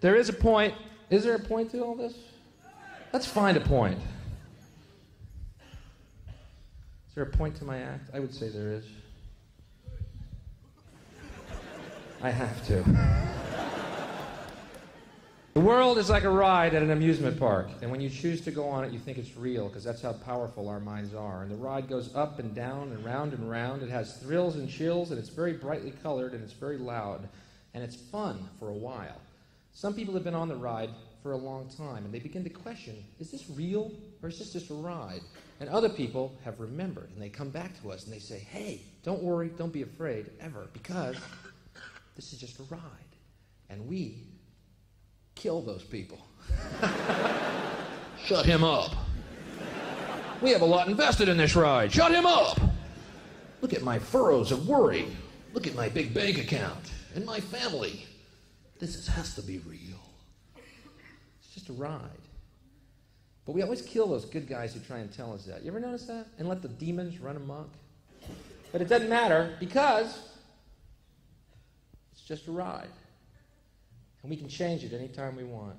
There is a point. Is there a point to all this? Let's find a point. Is there a point to my act? I would say there is. I have to. The world is like a ride at an amusement park, and when you choose to go on it, you think it's real, because that's how powerful our minds are. And the ride goes up and down and round and round. It has thrills and chills, and it's very brightly colored, and it's very loud, and it's fun for a while. Some people have been on the ride for a long time, and they begin to question, is this real, or is this just a ride? And other people have remembered, and they come back to us, and they say, hey, don't worry, don't be afraid, ever, because this is just a ride, and we kill those people. Shut him up. We have a lot invested in this ride. Shut him up. Look at my furrows of worry. Look at my big bank account and my family. Has to be real. It's just a ride. But we always kill those good guys who try and tell us that. You ever notice that? And let the demons run amok? But it doesn't matter, because it's just a ride. And we can change it anytime we want.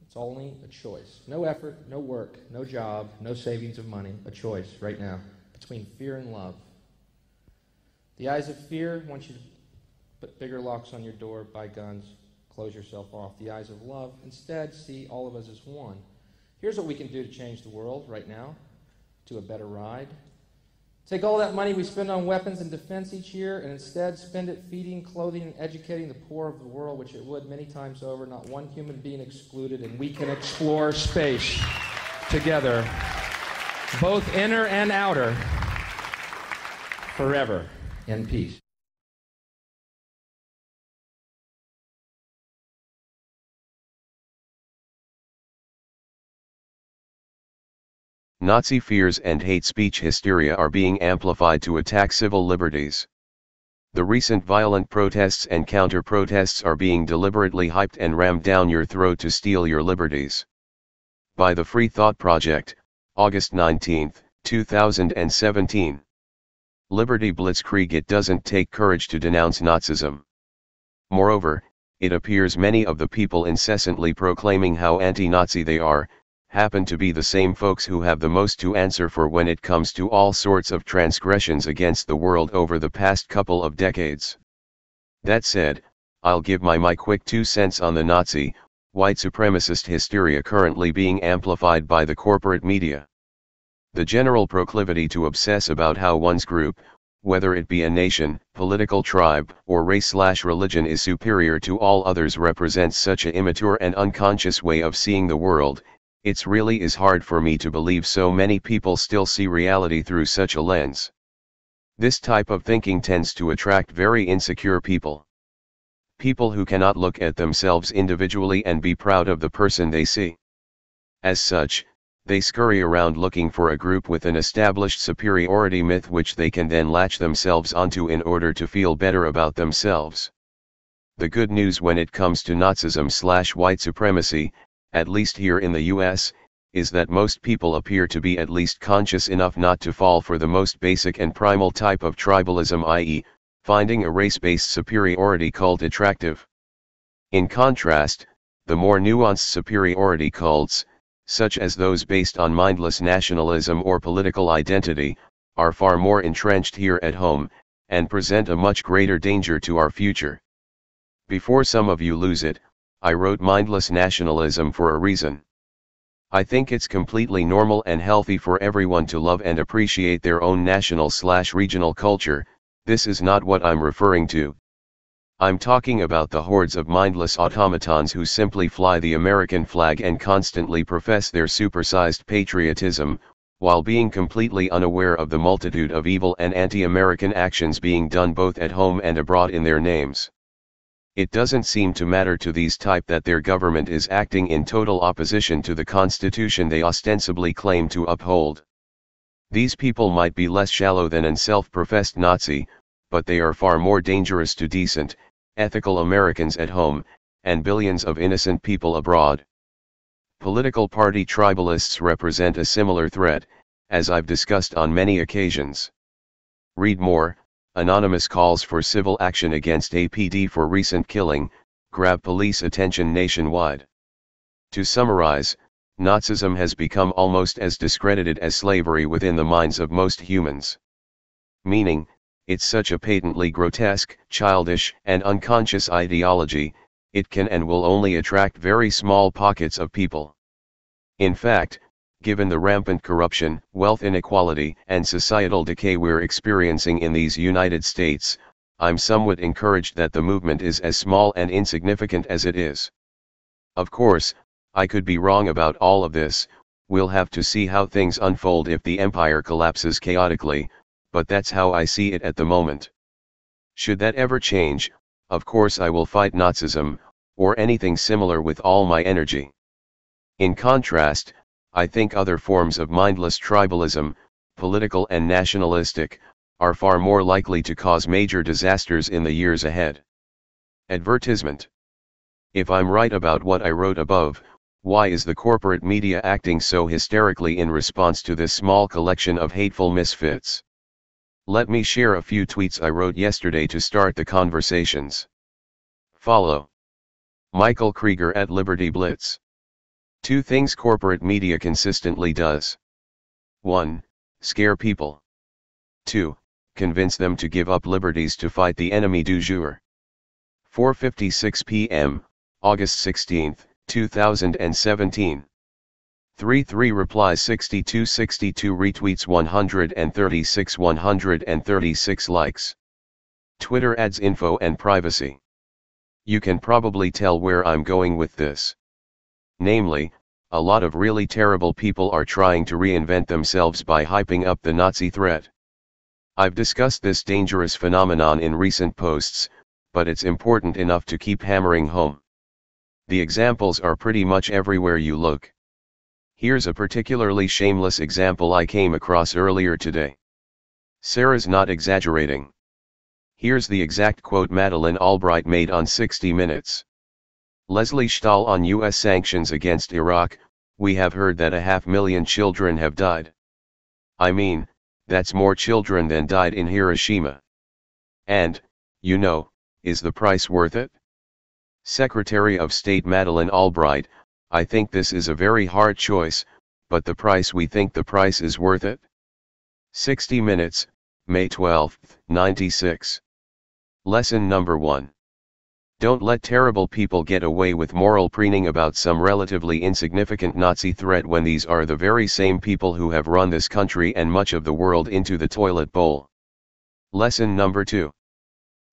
It's only a choice. No effort, no work, no job, no savings of money. A choice right now between fear and love. The eyes of fear want you to put bigger locks on your door, buy guns, close yourself off. The eyes of love instead see all of us as one. Here's what we can do to change the world right now to a better ride. Take all that money we spend on weapons and defense each year and instead spend it feeding, clothing, and educating the poor of the world, which it would many times over, not one human being excluded, and we can explore space together, both inner and outer, forever in peace. Nazi fears and hate speech hysteria are being amplified to attack civil liberties. The recent violent protests and counter-protests are being deliberately hyped and rammed down your throat to steal your liberties. By the Free Thought Project, August 19, 2017. Liberty Blitzkrieg. It doesn't take courage to denounce Nazism. Moreover, it appears many of the people incessantly proclaiming how anti-Nazi they are, happen to be the same folks who have the most to answer for when it comes to all sorts of transgressions against the world over the past couple of decades. That said, I'll give my quick 2 cents on the Nazi, white supremacist hysteria currently being amplified by the corporate media. The general proclivity to obsess about how one's group, whether it be a nation, political tribe, or race/religion, is superior to all others represents such an immature and unconscious way of seeing the world. It's really is hard for me to believe so many people still see reality through such a lens. This type of thinking tends to attract very insecure people. People who cannot look at themselves individually and be proud of the person they see. As such, they scurry around looking for a group with an established superiority myth which they can then latch themselves onto in order to feel better about themselves. The good news when it comes to Nazism/white supremacy, at least here in the US, is that most people appear to be at least conscious enough not to fall for the most basic and primal type of tribalism, i.e., finding a race-based superiority cult attractive. In contrast, the more nuanced superiority cults, such as those based on mindless nationalism or political identity, are far more entrenched here at home, and present a much greater danger to our future. Before some of you lose it, I wrote mindless nationalism for a reason. I think it's completely normal and healthy for everyone to love and appreciate their own national/regional culture. This is not what I'm referring to. I'm talking about the hordes of mindless automatons who simply fly the American flag and constantly profess their supersized patriotism, while being completely unaware of the multitude of evil and anti-American actions being done both at home and abroad in their names. It doesn't seem to matter to these type that their government is acting in total opposition to the Constitution they ostensibly claim to uphold. These people might be less shallow than an self-professed Nazi, but they are far more dangerous to decent, ethical Americans at home, and billions of innocent people abroad. Political party tribalists represent a similar threat, as I've discussed on many occasions. Read more. Anonymous calls for civil action against APD for recent killing, grab police attention nationwide. To summarize, Nazism has become almost as discredited as slavery within the minds of most humans. Meaning, it's such a patently grotesque, childish, and unconscious ideology, it can and will only attract very small pockets of people. In fact, given the rampant corruption, wealth inequality, and societal decay we're experiencing in these United States, I'm somewhat encouraged that the movement is as small and insignificant as it is. Of course, I could be wrong about all of this, we'll have to see how things unfold if the empire collapses chaotically, but that's how I see it at the moment. Should that ever change, of course I will fight Nazism, or anything similar with all my energy. In contrast, I think other forms of mindless tribalism, political and nationalistic, are far more likely to cause major disasters in the years ahead. Advertisement. If I'm right about what I wrote above, why is the corporate media acting so hysterically in response to this small collection of hateful misfits? Let me share a few tweets I wrote yesterday to start the conversations. Follow. Michael Krieger at Liberty Blitz. 2 things corporate media consistently does. 1. Scare people. 2. Convince them to give up liberties to fight the enemy du jour. 4:56 p.m., August 16, 2017. 3 replies 62 retweets 136 likes. Twitter adds info and privacy. You can probably tell where I'm going with this. Namely, a lot of really terrible people are trying to reinvent themselves by hyping up the Nazi threat. I've discussed this dangerous phenomenon in recent posts, but it's important enough to keep hammering home. The examples are pretty much everywhere you look. Here's a particularly shameless example I came across earlier today. Sarah's not exaggerating. Here's the exact quote Madeleine Albright made on 60 Minutes. Leslie Stahl on U.S. sanctions against Iraq, we have heard that 500,000 children have died. I mean, that's more children than died in Hiroshima. And, you know, is the price worth it? Secretary of State Madeleine Albright, I think this is a very hard choice, but the price we think the price is worth it? 60 Minutes, May 12, 96. Lesson number 1. Don't let terrible people get away with moral preening about some relatively insignificant Nazi threat when these are the very same people who have run this country and much of the world into the toilet bowl. Lesson number 2.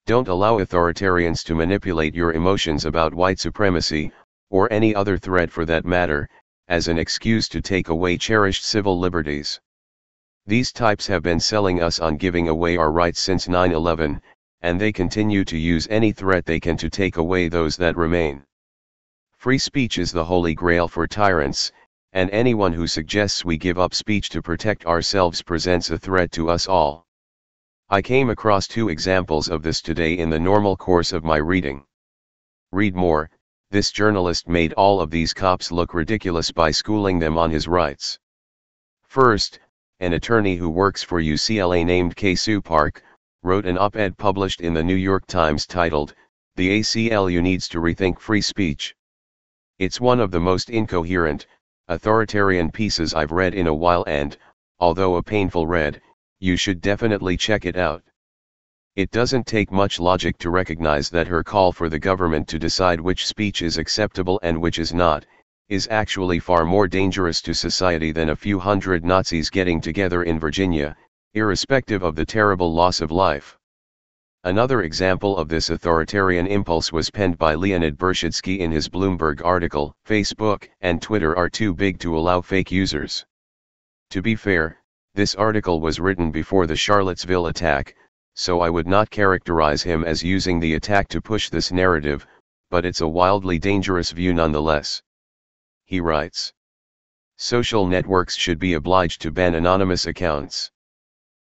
Don't allow authoritarians to manipulate your emotions about white supremacy, or any other threat for that matter, as an excuse to take away cherished civil liberties. These types have been selling us on giving away our rights since 9/11, and they continue to use any threat they can to take away those that remain. Free speech is the holy grail for tyrants, and anyone who suggests we give up speech to protect ourselves presents a threat to us all. I came across 2 examples of this today in the normal course of my reading. Read more. This journalist made all of these cops look ridiculous by schooling them on his rights. First, an attorney who works for UCLA named Kasey wrote an op-ed published in the New York Times titled, "The ACLU Needs to Rethink Free Speech." It's one of the most incoherent, authoritarian pieces I've read in a while and, although a painful read, you should definitely check it out. It doesn't take much logic to recognize that her call for the government to decide which speech is acceptable and which is not, is actually far more dangerous to society than a few hundred Nazis getting together in Virginia, irrespective of the terrible loss of life. Another example of this authoritarian impulse was penned by Leonid Bershitsky in his Bloomberg article, "Facebook and Twitter are too big to allow fake users." To be fair, this article was written before the Charlottesville attack, so I would not characterize him as using the attack to push this narrative, but it's a wildly dangerous view nonetheless. He writes, "Social networks should be obliged to ban anonymous accounts.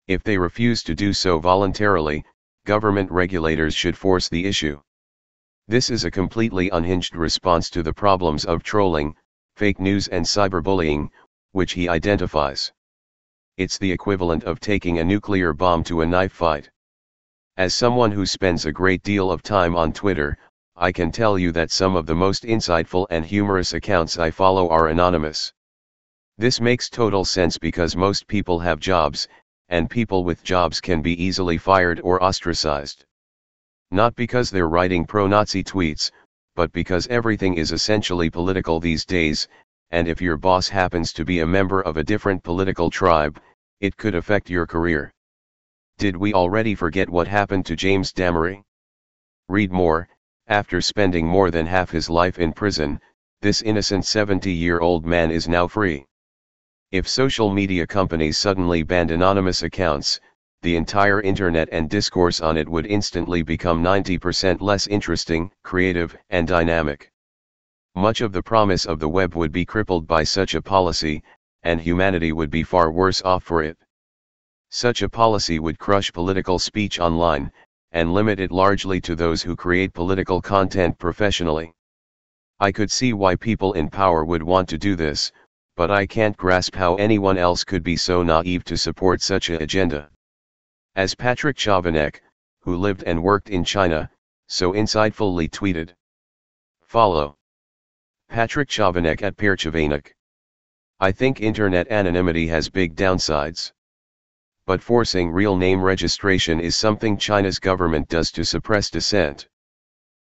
If they refuse to do so voluntarily, government regulators should force the issue. This is a completely unhinged response to the problems of trolling, fake news and cyberbullying, which he identifies. It's the equivalent of taking a nuclear bomb to a knife fight. As someone who spends a great deal of time on Twitter, I can tell you that some of the most insightful and humorous accounts I follow are anonymous. This makes total sense because most people have jobs, and people with jobs can be easily fired or ostracized. Not because they're writing pro-Nazi tweets, but because everything is essentially political these days, and if your boss happens to be a member of a different political tribe, it could affect your career. Did we already forget what happened to James Damery? Read more. After spending more than half his life in prison, this innocent 70-year-old man is now free. If social media companies suddenly banned anonymous accounts, the entire internet and discourse on it would instantly become 90% less interesting, creative, and dynamic. Much of the promise of the web would be crippled by such a policy, and humanity would be far worse off for it. Such a policy would crush political speech online, and limit it largely to those who create political content professionally. I could see why people in power would want to do this, but I can't grasp how anyone else could be so naive to support such an agenda. As Patrick Chavanek, who lived and worked in China, so insightfully tweeted. Follow Patrick Chavanek at @PeerChavanek. I think internet anonymity has big downsides. But forcing real name registration is something China's government does to suppress dissent.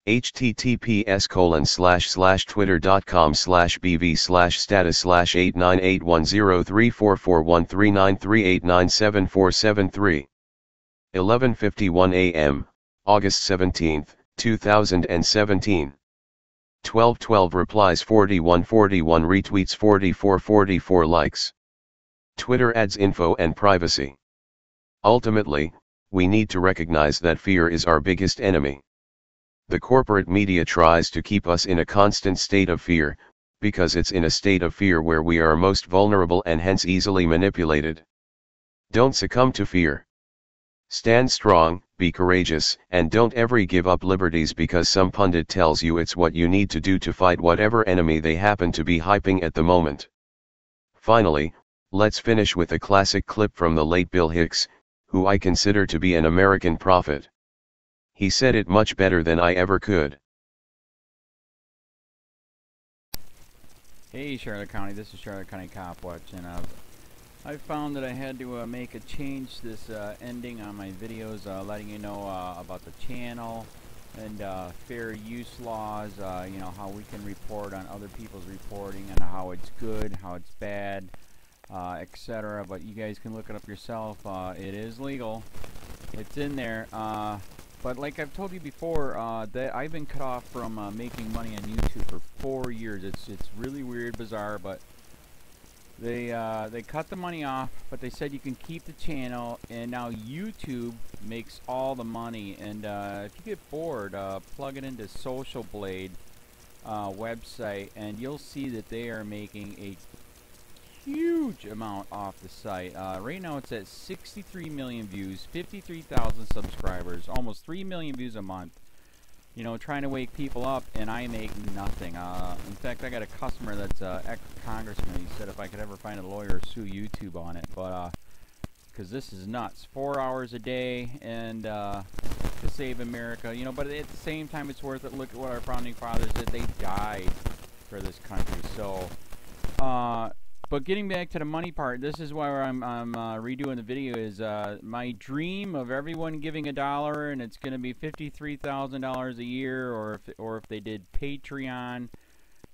https://twitter.com/bv/status/8981034413938747 11:51 a.m., August 17, 2017. 1212 replies, 4141 retweets, 4444 likes. Twitter adds info and privacy. Ultimately, we need to recognize that fear is our biggest enemy. The corporate media tries to keep us in a constant state of fear, because it's in a state of fear where we are most vulnerable and hence easily manipulated. Don't succumb to fear. Stand strong, be courageous, and don't ever give up liberties because some pundit tells you it's what you need to do to fight whatever enemy they happen to be hyping at the moment. Finally, let's finish with a classic clip from the late Bill Hicks, who I consider to be an American prophet. He said it much better than I ever could. Hey Charlotte County, this is Charlotte County COPWATCH, and I found that I had to make a change this ending on my videos, letting you know about the channel and fair use laws, you know, how we can report on other people's reporting and how it's good, how it's bad, etc. But you guys can look it up yourself. It is legal. It's in there. But like I've told you before, that I've been cut off from making money on YouTube for 4 years. It's really weird, bizarre, but they cut the money off, but they said you can keep the channel, and now YouTube makes all the money. And if you get bored, plug it into Social Blade website, and you'll see that they are making a huge amount off the site. Right now it's at 63 million views, 53,000 subscribers, almost 3 million views a month. You know, trying to wake people up, and I make nothing. In fact, I got a customer that's ex-congressman. He said if I could ever find a lawyer, sue YouTube on it. But because this is nuts. 4 hours a day, and to save America. You know, but at the same time, it's worth it. Look at what our founding fathers did. They died for this country. So, but getting back to the money part, this is why I'm redoing the video. Is my dream of everyone giving $1, and it's going to be $53,000 a year, or if they did Patreon,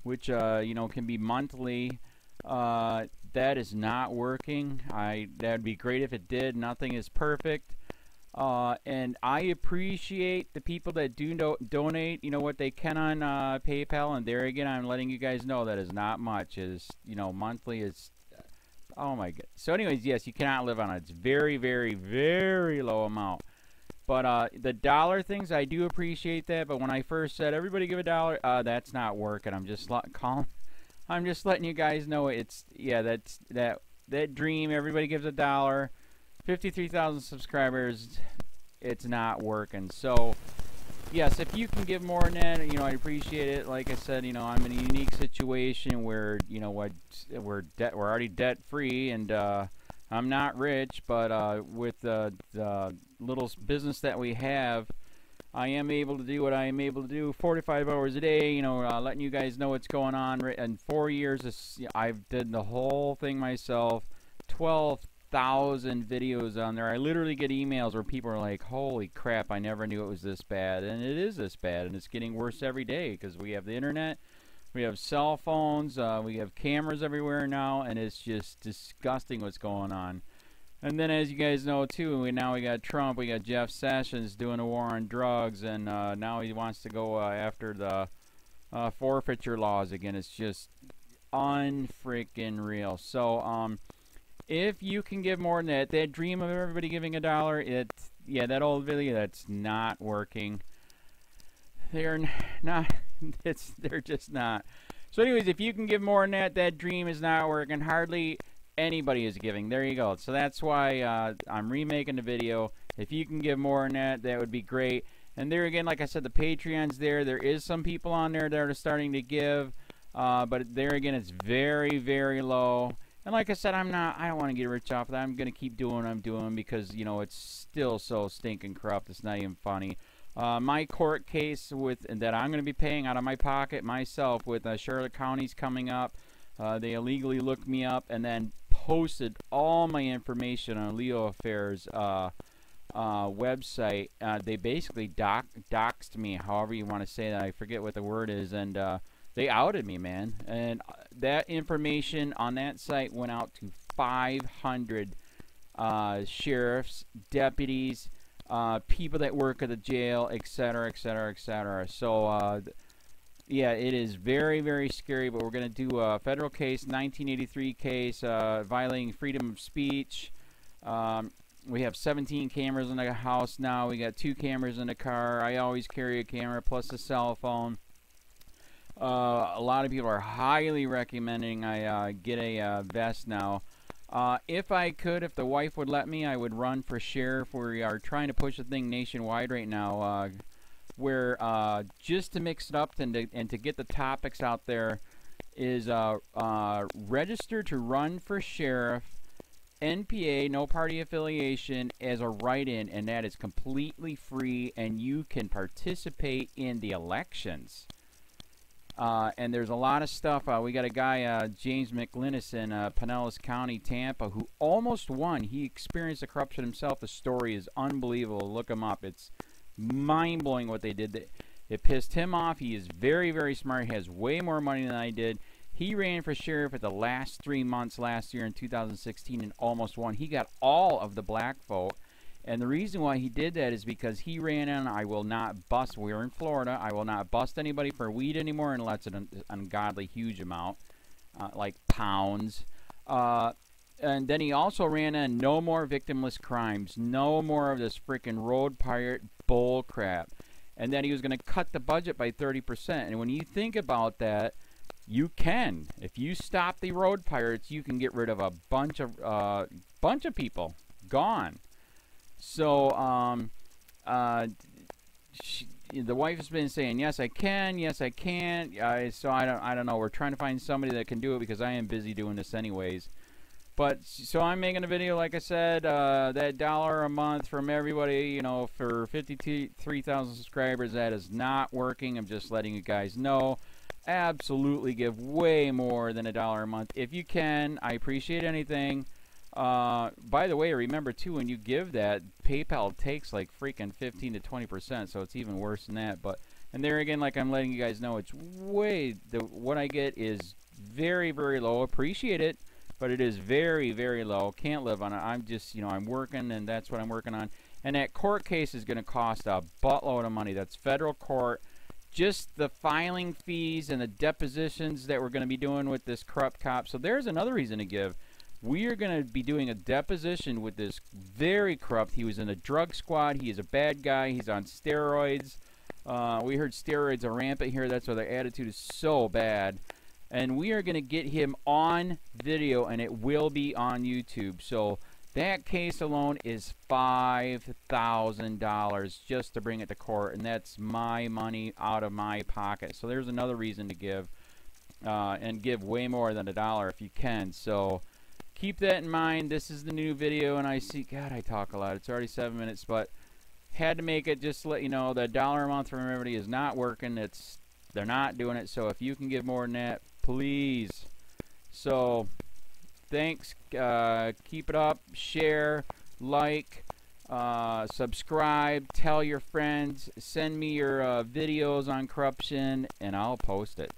which you know, can be monthly. That is not working. That'd be great if it did. Nothing is perfect. And I appreciate the people that do donate, you know, what they can on PayPal. And there again, I'm letting you guys know that is not much. Is, you know, monthly is, oh my god. So anyways, yes, you cannot live on it. It's very, very, very low amount. But the dollar things, I do appreciate that. But when I first said everybody give $1, that's not working. I'm just I'm just letting you guys know it's, yeah, that dream. Everybody gives $1. 53,000 subscribers, it's not working. So yes, if you can give more than that, you know, I appreciate it. Like I said, you know, I'm in a unique situation where, you know, we're already debt free, and I'm not rich, but with the little business that we have, I am able to do what I am able to do 45 hours a day, you know, letting you guys know what's going on. In 4 years, I've did the whole thing myself. 12,000 videos on there. I literally get emails where people are like, holy crap, I never knew it was this bad. And it is this bad, and it's getting worse every day because we have the internet, we have cell phones, we have cameras everywhere now, and it's just disgusting what's going on. And then, as you guys know, too, now we got Trump, we got Jeff Sessions doing a war on drugs, and now he wants to go after the forfeiture laws again. It's just unfreaking real. So, if you can give more than that, that dream of everybody giving $1, yeah, that old video, that's not working. They're not, they're just not. So anyways, if you can give more than that, that dream is not working. Hardly anybody is giving. There you go. So that's why I'm remaking the video. If you can give more than that, that would be great. And there again, like I said, the Patreon's there. There is some people on there that are starting to give, but there again, it's very, very low. And like I said, I don't want to get rich off of that. I'm going to keep doing what I'm doing because, you know, it's still so stinking corrupt. It's not even funny. My court case that I'm going to be paying out of my pocket myself with Charlotte County's coming up. They illegally looked me up and then posted all my information on LEOAFFAIRS website. They basically doxed me, however you want to say that. I forget what the word is, and they outed me, man. And that information on that site went out to 500 sheriffs, deputies, people that work at the jail, etc., etc., etc. So, yeah, it is very, very scary, but we're going to do a federal case, 1983 case, violating freedom of speech. We have 17 cameras in the house now. We got 2 cameras in the car. I always carry a camera plus a cell phone. A lot of people are highly recommending I get a vest now. If I could, if the wife would let me, I would run for sheriff. We are trying to push the thing nationwide right now. Where just to mix it up and to get the topics out there is register to run for sheriff, NPA, no party affiliation, as a write-in, and that is completely free, and you can participate in the elections. And there's a lot of stuff. We got a guy, James McLinnis in Pinellas County, Tampa, who almost won. He experienced the corruption himself. The story is unbelievable. Look him up. It's mind-blowing what they did. It pissed him off. He is very, very smart. He has way more money than I did. He ran for sheriff at the last 3 months last year in 2016 and almost won. He got all of the black vote. And the reason why he did that is because he ran on, I will not bust, we're in Florida, I will not bust anybody for weed anymore unless it's an ungodly huge amount, like pounds. And then he also ran on no more victimless crimes, no more of this freaking road pirate bull crap. And then he was going to cut the budget by 30%. And when you think about that, you can. If you stop the road pirates, you can get rid of a bunch of people. Gone. So, the wife has been saying, yes, I can, yes, I can't. So I don't know. We're trying to find somebody that can do it because I am busy doing this anyways. But, so I'm making a video, like I said, that $1 a month from everybody, you know, for 53,000 subscribers, that is not working. I'm just letting you guys know. Absolutely give way more than $1 a month. If you can, I appreciate anything. By the way, remember too, when you give that, PayPal takes like freaking 15 to 20%, so it's even worse than that. But, and there again, like I'm letting you guys know, it's way, what I get is very, very low. Appreciate it, but it is very, very low. Can't live on it. I'm just, you know, I'm working, and that's what I'm working on. And that court case is going to cost a buttload of money. That's federal court. Just the filing fees and the depositions that we're going to be doing with this corrupt cop. So there's another reason to give. We are going to be doing a deposition with this very corrupt. He was in a drug squad. He is a bad guy. He's on steroids. We heard steroids are rampant here. That's why their attitude is so bad. And we are going to get him on video, and it will be on YouTube. So that case alone is $5,000 just to bring it to court, and that's my money out of my pocket. So there's another reason to give, and give way more than $1 if you can. So keep that in mind. This is the new video, and I see, God, I talk a lot. It's already 7 minutes, but had to make it just to let you know the $1 a month from everybody is not working. They're not doing it. So if you can give more than that, please. So thanks. Keep it up. Share, like, subscribe, tell your friends, send me your videos on corruption, and I'll post it.